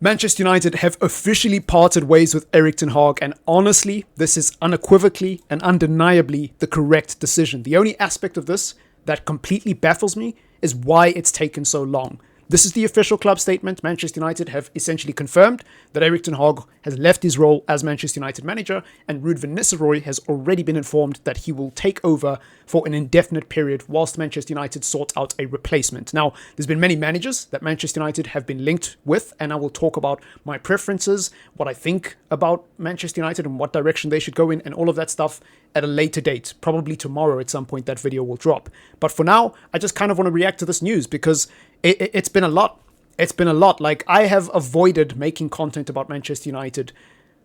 Manchester United have officially parted ways with Erik ten Hag, and honestly, this is unequivocally and undeniably the correct decision. The only aspect of this that completely baffles me is why it's taken so long. This is the official club statement. Manchester United have essentially confirmed that Erik ten Hag has left his role as Manchester United manager, and Ruud van Nistelrooy has already been informed that he will take over for an indefinite period whilst Manchester United sort out a replacement. Now, there's been many managers that Manchester United have been linked with, and I will talk about my preferences, what I think about Manchester United and what direction they should go in, and all of that stuff at a later date. Probably tomorrow at some point that video will drop. But for now, I just kind of want to react to this news because it's been a lot. It's been a lot. Like, I have avoided making content about Manchester United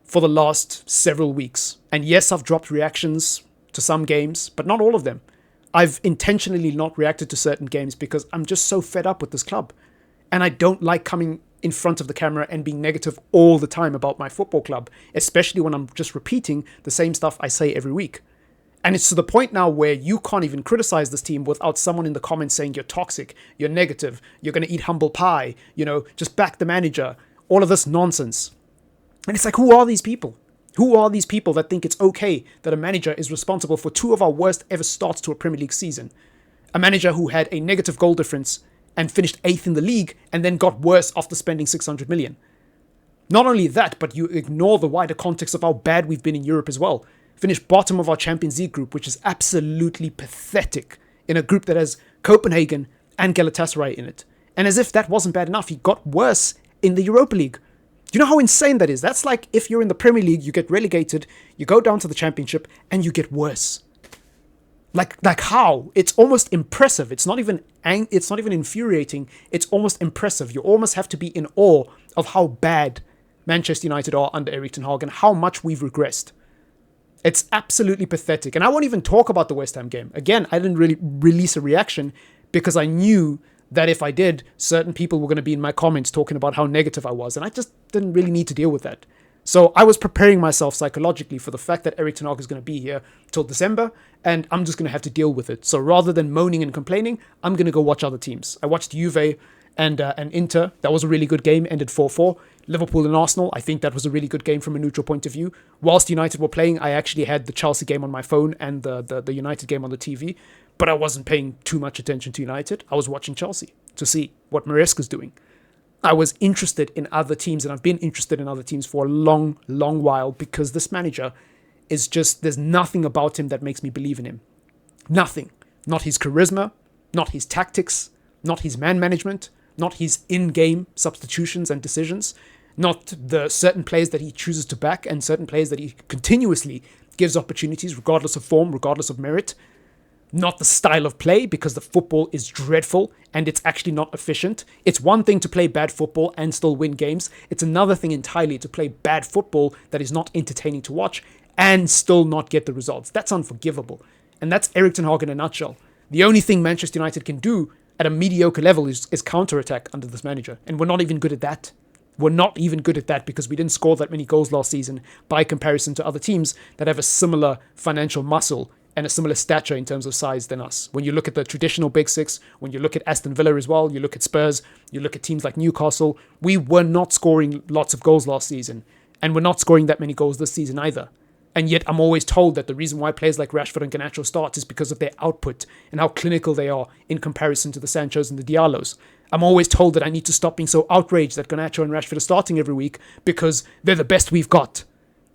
for the last several weeks. And yes, I've dropped reactions to some games, but not all of them. I've intentionally not reacted to certain games because I'm just so fed up with this club. And I don't like coming in front of the camera and being negative all the time about my football club, especially when I'm just repeating the same stuff I say every week. And it's to the point now where you can't even criticize this team without someone in the comments saying you're toxic, you're negative, you're going to eat humble pie, just back the manager, all of this nonsense. And it's like, who are these people? Who are these people that think it's okay that a manager is responsible for two of our worst ever starts to a Premier League season? A manager who had a negative goal difference and finished 8th in the league and then got worse after spending 600 million. Not only that, but you ignore the wider context of how bad we've been in Europe as well. Finished bottom of our Champions League group, which is absolutely pathetic, in a group that has Copenhagen and Galatasaray in it. And as if that wasn't bad enough, he got worse in the Europa League. Do you know how insane that is? That's like if you're in the Premier League, you get relegated, you go down to the Championship, and you get worse. Like how? It's almost impressive. It's not even infuriating. It's almost impressive. You almost have to be in awe of how bad Manchester United are under Erik ten Hag and how much we've regressed. It's absolutely pathetic. And I won't even talk about the West Ham game. Again, I didn't really release a reaction because I knew that if I did, certain people were going to be in my comments talking about how negative I was. And I just didn't really need to deal with that. So I was preparing myself psychologically for the fact that Erik ten Hag is going to be here till December, and I'm just going to have to deal with it. So rather than moaning and complaining, I'm going to go watch other teams. I watched Juve and Inter. That was a really good game, ended 4-4. Liverpool and Arsenal, I think that was a really good game from a neutral point of view. Whilst United were playing, I actually had the Chelsea game on my phone and the United game on the TV, but I wasn't paying too much attention to United. I was watching Chelsea to see what Maresca's doing. I was interested in other teams, and I've been interested in other teams for a long, long while because this manager is just, there's nothing about him that makes me believe in him. Nothing. Not his charisma, not his tactics, not his man management, not his in-game substitutions and decisions, not the certain players that he chooses to back and certain players that he continuously gives opportunities regardless of form, regardless of merit. Not the style of play, because the football is dreadful and it's actually not efficient. It's one thing to play bad football and still win games. It's another thing entirely to play bad football that is not entertaining to watch and still not get the results. That's unforgivable. And that's Erik ten Hag in a nutshell. The only thing Manchester United can do at a mediocre level is counter-attack under this manager. And we're not even good at that. We're not even good at that because we didn't score that many goals last season by comparison to other teams that have a similar financial muscle and a similar stature in terms of size than us. When you look at the traditional Big Six, when you look at Aston Villa as well, you look at Spurs, you look at teams like Newcastle, we were not scoring lots of goals last season. And we're not scoring that many goals this season either. And yet I'm always told that the reason why players like Rashford and Garnacho start is because of their output and how clinical they are in comparison to the Sanchos and the Diallos. I'm always told that I need to stop being so outraged that Garnacho and Rashford are starting every week because they're the best we've got.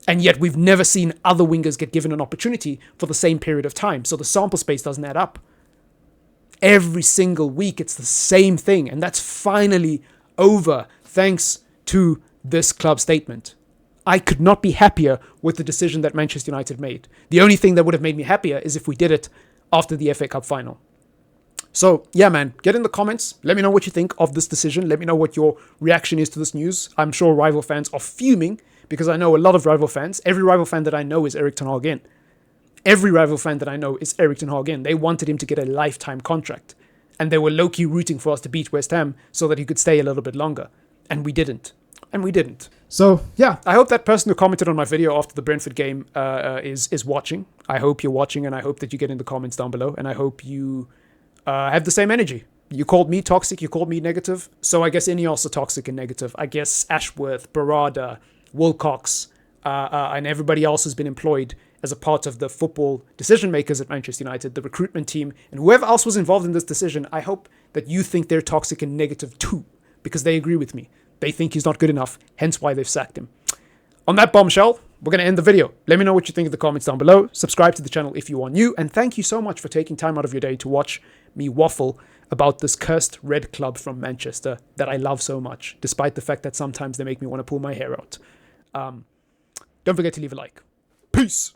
And yet we've never seen other wingers get given an opportunity for the same period of time. So the sample space doesn't add up. Every single week it's the same thing. And that's finally over thanks to this club statement. I could not be happier with the decision that Manchester United made. The only thing that would have made me happier is if we did it after the FA Cup final. So, yeah, man, get in the comments. Let me know what you think of this decision. Let me know what your reaction is to this news. I'm sure rival fans are fuming because I know a lot of rival fans. Every rival fan that I know is Erik ten Hag in. Every rival fan that I know is Erik ten Hag in. They wanted him to get a lifetime contract. And they were low-key rooting for us to beat West Ham so that he could stay a little bit longer. And we didn't. So, yeah, I hope that person who commented on my video after the Brentford game is watching. I hope you're watching, and I hope that you get in the comments down below. And I hope you have the same energy. You called me toxic, you called me negative, so I guess Ineos are toxic and negative. I guess Ashworth, Barada, Wilcox, and everybody else has been employed as a part of the football decision makers at Manchester United, the recruitment team, and whoever else was involved in this decision. I hope that you think they're toxic and negative too, because they agree with me. They think he's not good enough, hence why they've sacked him. On that bombshell, we're going to end the video. Let me know what you think in the comments down below. Subscribe to the channel if you are new, and thank you so much for taking time out of your day to watch me waffle about this cursed red club from Manchester that I love so much, despite the fact that sometimes they make me want to pull my hair out. Don't forget to leave a like. Peace!